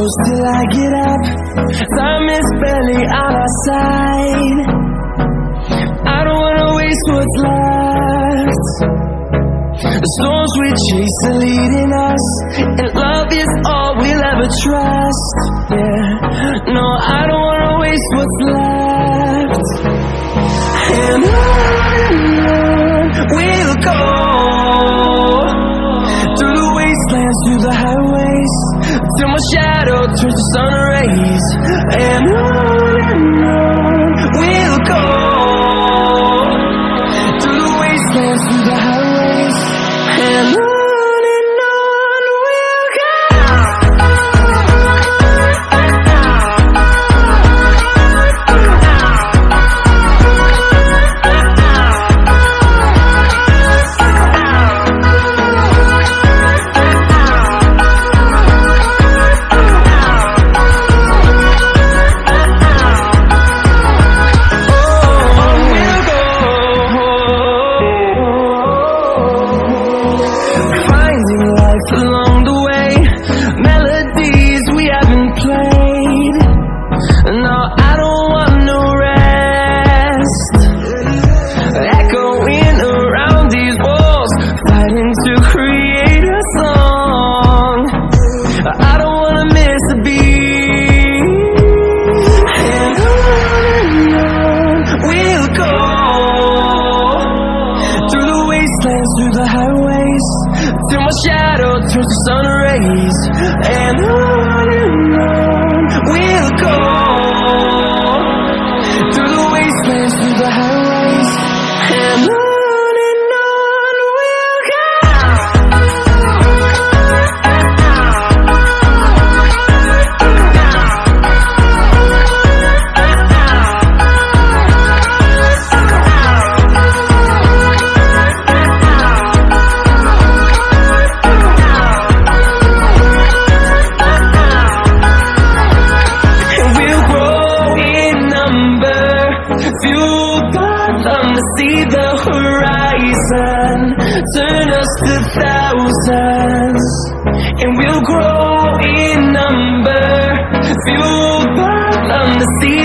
close till I get up. Time is barely on our side. I don't wanna waste what's left. The storms we chase are leading us, and love is all we'll ever trust. Yeah, no, I don't wanna waste what's left. And on we'll go, through the wastelands, through the highways, till my shadow turns to sun rays. And on we'll go, through the wastelands, through the highways, and on we'll go. Along the way, melodies we haven't played. No, I don't want no rest. Echoing around these walls, fighting to create a song. I don't wanna miss a beat. And on we'll go, through the wastelands, through the highways, till my shadow turns to sun rays. And on we'll go, through the wastelands, through the highways, and on we'll go. See the horizon, turn us to thousands, and we'll grow in number, fueled by them to see